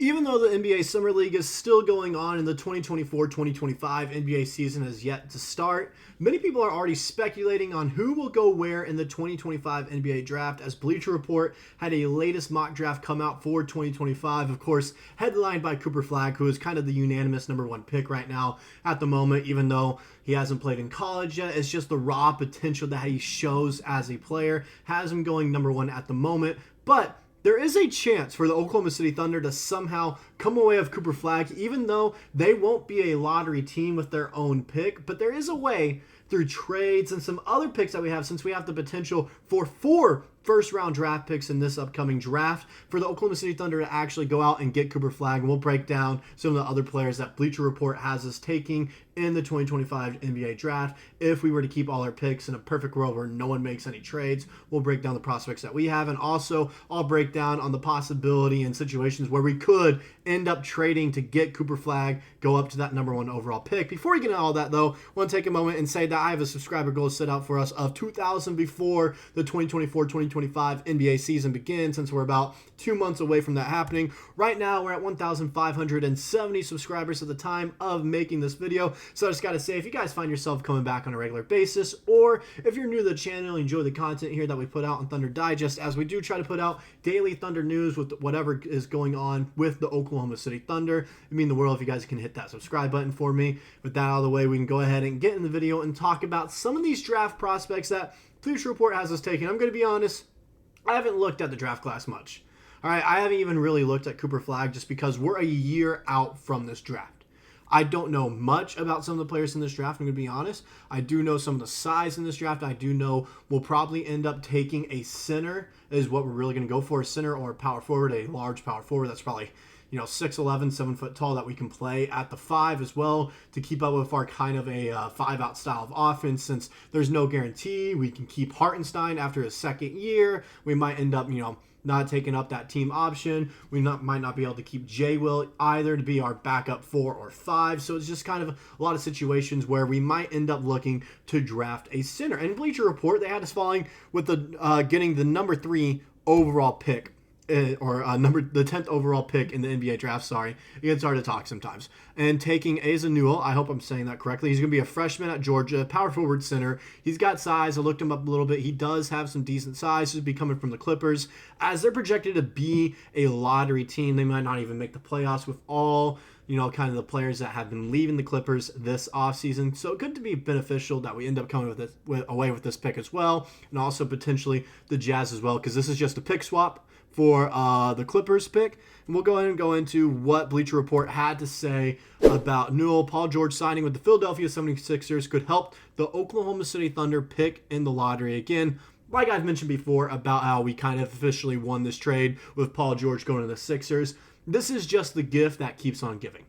Even though the NBA Summer League is still going on and the 2024-2025 NBA season has yet to start, many people are already speculating on who will go where in the 2025 NBA draft, as Bleacher Report had a latest mock draft come out for 2025, of course, headlined by Cooper Flagg, who is kind of the unanimous number one pick right now at the moment, even though he hasn't played in college yet. It's just the raw potential that he shows as a player has him going number one at the moment. But there is a chance for the Oklahoma City Thunder to somehow come away with Cooper Flagg, even though they won't be a lottery team with their own pick. But there is a way through trades and some other picks that we have, since we have the potential for 4 first-round draft picks in this upcoming draft, for the Oklahoma City Thunder to actually go out and get Cooper Flagg. And we'll break down some of the other players that Bleacher Report has us taking in the 2025 NBA draft. If we were to keep all our picks in a perfect world where no one makes any trades, we'll break down the prospects that we have. And also, I'll break down on the possibility and situations where we could end up trading to get Cooper Flagg, go up to that number 1 overall pick. Before we get into all that, though, I want to take a moment and say that I have a subscriber goal set out for us of 2,000 before the 2024-2025 NBA season begins, since we're about 2 months away from that happening. Right now, we're at 1,570 subscribers at the time of making this video. So I just got to say, if you guys find yourself coming back on a regular basis, or if you're new to the channel and enjoy the content here that we put out on Thunder Digest, as we do try to put out daily Thunder news with whatever is going on with the Oklahoma City Thunder, it'd mean the world if you guys can hit that subscribe button for me. With that out of the way, we can go ahead and get in the video and talk about some of these draft prospects that Bleacher Report has us taking. I'm going to be honest, I haven't looked at the draft class much. All right, I haven't even really looked at Cooper Flagg just because we're a year out from this draft. I don't know much about some of the players in this draft, I'm going to be honest. I do know some of the size in this draft. I do know we'll probably end up taking a center is what we're really going to go for, a center or a power forward, a large power forward that's probably 6'11", 7 foot tall, that we can play at the 5 as well to keep up with our kind of a 5-out style of offense, since there's no guarantee we can keep Hartenstein after his second year. We might end up, not taking up that team option. We might not be able to keep J. Will either to be our backup 4 or 5. So it's just kind of a lot of situations where we might end up looking to draft a center. And Bleacher Report, they had us falling with the getting the number 3 overall pick. The 10th overall pick in the NBA draft, sorry. It gets hard to talk sometimes. And taking Daigneault, I hope I'm saying that correctly. He's going to be a freshman at Georgia, power forward center. He's got size. I looked him up a little bit. He does have some decent size. He'll be coming from the Clippers. As they're projected to be a lottery team, they might not even make the playoffs with all, kind of the players that have been leaving the Clippers this offseason. So it could be beneficial that we end up coming away with this pick as well. And also potentially the Jazz as well, because this is just a pick swap for the Clippers pick. And we'll go ahead and go into what Bleacher Report had to say about Newell. Paul George signing with the Philadelphia 76ers could help the Oklahoma City Thunder pick in the lottery. Again, like I've mentioned before about how we kind of officially won this trade with Paul George going to the Sixers. This is just the gift that keeps on giving.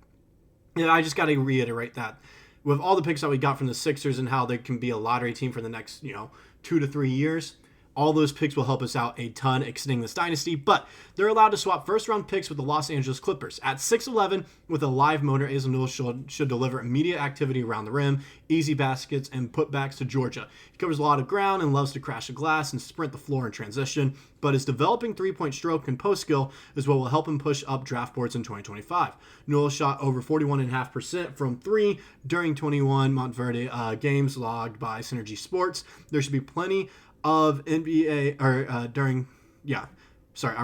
And I just got to reiterate that. With all the picks that we got from the Sixers and how they can be a lottery team for the next, 2 to 3 years, all those picks will help us out a ton extending this dynasty, but they're allowed to swap first-round picks with the Los Angeles Clippers. At 6'11", with a live motor, Daigneault should deliver immediate activity around the rim, easy baskets, and putbacks to Georgia. He covers a lot of ground and loves to crash the glass and sprint the floor in transition, but his developing three-point stroke and post skill is what will help him push up draft boards in 2025. Newell shot over 41.5% from 3 during 21 Montverde games logged by Synergy Sports. There should be plenty of NBA, I'm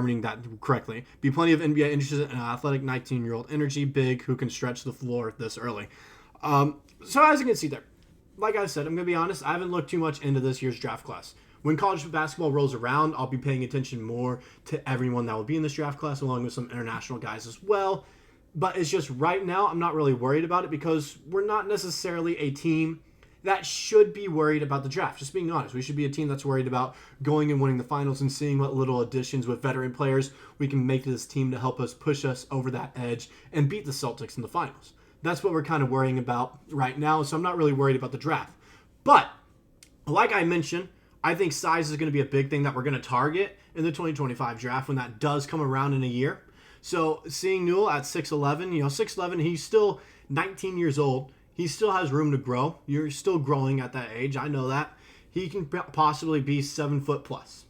reading that correctly. Be plenty of NBA interested in an athletic 19-year-old energy big who can stretch the floor this early. So as you can see there, like I said, I'm going to be honest, I haven't looked too much into this year's draft class. When college basketball rolls around, I'll be paying attention more to everyone that will be in this draft class, along with some international guys as well. But it's just right now, I'm not really worried about it because we're not necessarily a team that should be worried about the draft. Just being honest, we should be a team that's worried about going and winning the finals and seeing what little additions with veteran players we can make to this team to help us push us over that edge and beat the Celtics in the finals. That's what we're kind of worrying about right now, so I'm not really worried about the draft. But, like I mentioned, I think size is going to be a big thing that we're going to target in the 2025 draft when that does come around in a year. So, seeing Newell at 6'11", 6'11", he's still 19 years old. He still has room to grow. You're still growing at that age. I know that. He can possibly be 7 foot plus.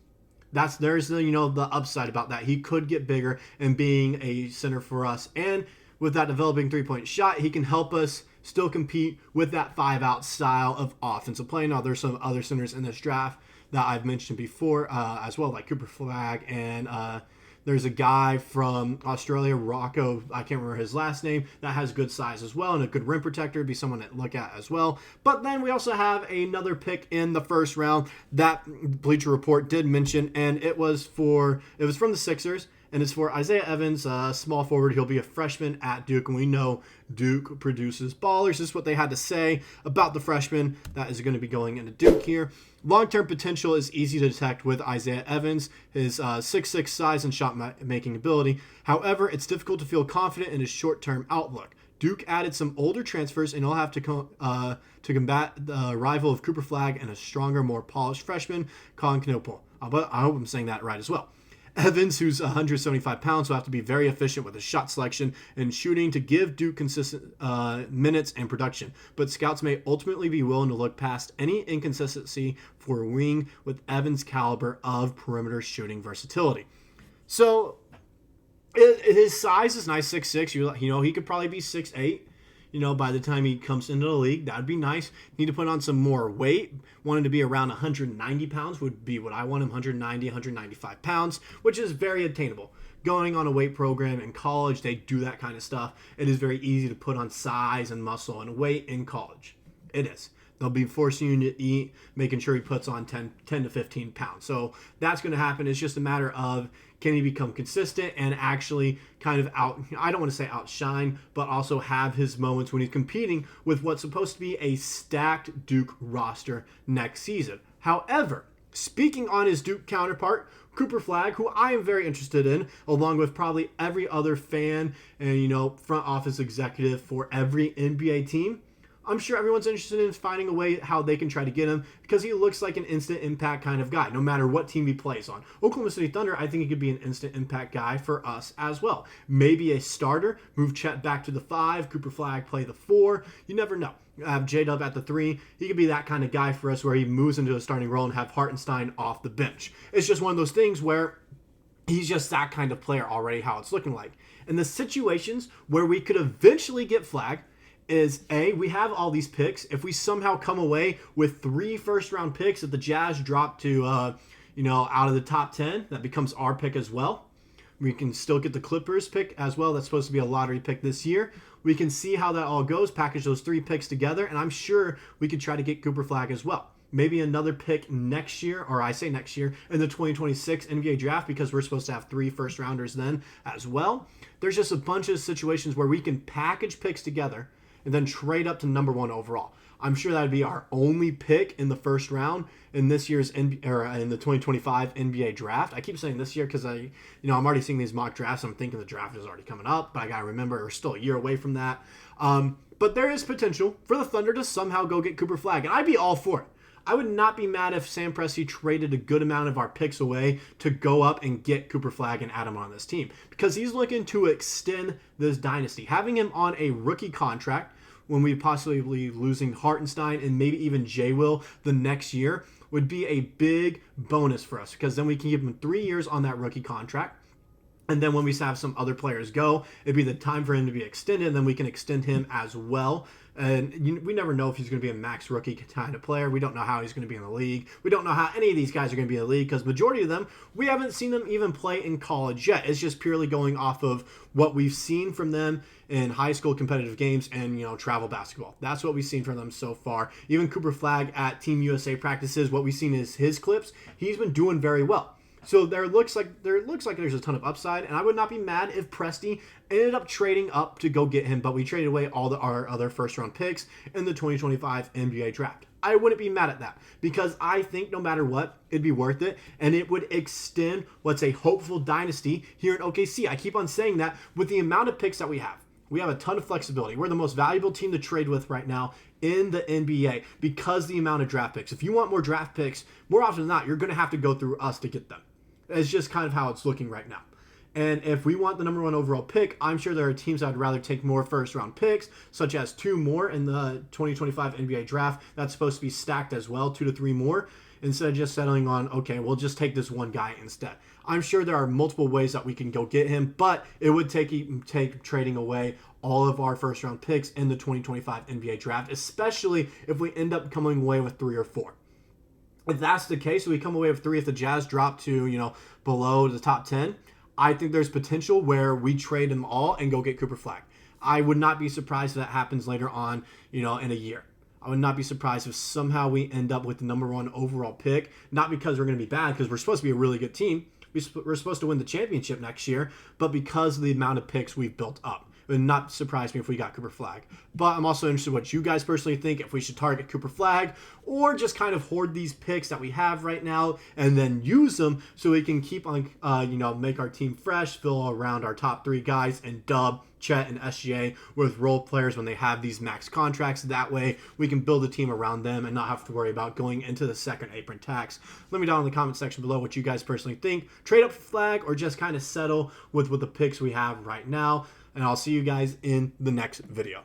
There's the the upside about that. He could get bigger and being a center for us, and with that developing 3-point shot, he can help us still compete with that 5-out style of offensive play. Now, there's some other centers in this draft that I've mentioned before as well, like Cooper Flagg, and there's a guy from Australia, Rocco, I can't remember his last name, that has good size as well and a good rim protector, be someone to look at as well. But then we also have another pick in the first round that Bleacher Report did mention, and it was from the Sixers. And it's for Isaiah Evans, small forward. He'll be a freshman at Duke, and we know Duke produces ballers. This is what they had to say about the freshman that is going to be going into Duke here. Long-term potential is easy to detect with Isaiah Evans, his 6'6" size and shot-making ability. However, it's difficult to feel confident in his short-term outlook. Duke added some older transfers, and he'll have to combat the arrival of Cooper Flagg and a stronger, more polished freshman, Colin Knoepel. But I hope I'm saying that right as well. Evans, who's 175 pounds, will have to be very efficient with his shot selection and shooting to give Duke consistent minutes and production. But scouts may ultimately be willing to look past any inconsistency for a wing with Evans' caliber of perimeter shooting versatility. So his size is nice, 6'6". He could probably be 6'8". By the time he comes into the league, that'd be nice. Need to put on some more weight. Want him to be around 190 pounds would be what I want him, 190, 195 pounds, which is very attainable. Going on a weight program in college, they do that kind of stuff. It is very easy to put on size and muscle and weight in college. It is. They'll be forcing you to eat, making sure he puts on 10 to 15 pounds. So that's going to happen. It's just a matter of, can he become consistent and actually kind of I don't want to say outshine, but also have his moments when he's competing with what's supposed to be a stacked Duke roster next season. However, speaking on his Duke counterpart, Cooper Flagg, who I am very interested in, along with probably every other fan and, front office executive for every NBA team, I'm sure everyone's interested in finding a way how they can try to get him because he looks like an instant impact kind of guy, no matter what team he plays on. Oklahoma City Thunder, I think he could be an instant impact guy for us as well. Maybe a starter, move Chet back to the 5, Cooper Flagg play the 4. You never know. Have J-Dub at the 3. He could be that kind of guy for us where he moves into a starting role and have Hartenstein off the bench. It's just one of those things where he's just that kind of player already, how it's looking like. And the situations where we could eventually get Flagg is we have all these picks. If we somehow come away with 3 first-round picks, if the Jazz drop to, out of the top 10, that becomes our pick as well. We can still get the Clippers pick as well. That's supposed to be a lottery pick this year. We can see how that all goes, package those 3 picks together, and I'm sure we could try to get Cooper Flagg as well. Maybe another pick next year, or I say next year, in the 2026 NBA draft because we're supposed to have 3 first-rounders then as well. There's just a bunch of situations where we can package picks together and then trade up to number 1 overall. I'm sure that would be our only pick in the first round in this year's in the 2025 NBA draft. I keep saying this year because I'm already seeing these mock drafts. I'm thinking the draft is already coming up, but I gotta remember we're still a year away from that. But there is potential for the Thunder to somehow go get Cooper Flagg, and I'd be all for it. I would not be mad if Sam Presti traded a good amount of our picks away to go up and get Cooper Flagg and add him on this team because he's looking to extend this dynasty. Having him on a rookie contract when we possibly losing Hartenstein and maybe even J. Will the next year would be a big bonus for us because then we can give him 3 years on that rookie contract. And then when we have some other players go, it'd be the time for him to be extended, and then we can extend him as well. And we never know if he's going to be a max rookie kind of player. We don't know how he's going to be in the league. We don't know how any of these guys are going to be in the league because majority of them, we haven't seen them even play in college yet. It's just purely going off of what we've seen from them in high school competitive games and, travel basketball. That's what we've seen from them so far. Even Cooper Flagg at Team USA practices, what we've seen is his clips. He's been doing very well. So there looks like there's a ton of upside, and I would not be mad if Presti ended up trading up to go get him, but we traded away all our other first-round picks in the 2025 NBA draft. I wouldn't be mad at that because I think no matter what, it'd be worth it, and it would extend what's a hopeful dynasty here in OKC. I keep on saying that with the amount of picks that we have. We have a ton of flexibility. We're the most valuable team to trade with right now in the NBA because the amount of draft picks. If you want more draft picks, more often than not, you're going to have to go through us to get them. It's just kind of how it's looking right now. And if we want the number 1 overall pick, I'm sure there are teams that would rather take more first-round picks, such as 2 more in the 2025 NBA draft. That's supposed to be stacked as well, 2 to 3 more. instead of just settling on, okay, we'll just take this one guy instead. I'm sure there are multiple ways that we can go get him, but it would take trading away all of our first round picks in the 2025 NBA draft, especially if we end up coming away with 3 or 4. If that's the case, we come away with 3 if the Jazz drop to, below the top 10, I think there's potential where we trade them all and go get Cooper Flagg. I would not be surprised if that happens later on, in a year. I would not be surprised if somehow we end up with the number 1 overall pick, not because we're going to be bad, because we're supposed to be a really good team. We're supposed to win the championship next year, but because of the amount of picks we've built up. It would not surprise me if we got Cooper Flagg. But I'm also interested in what you guys personally think, if we should target Cooper Flagg or just kind of hoard these picks that we have right now and then use them so we can keep on, make our team fresh, fill around our top 3 guys, and dub Chet and SGA with role players when they have these max contracts. That way we can build a team around them and not have to worry about going into the second apron tax. Let me down in the comment section below what you guys personally think. Trade up for Flagg or just kind of settle with the picks we have right now. And I'll see you guys in the next video.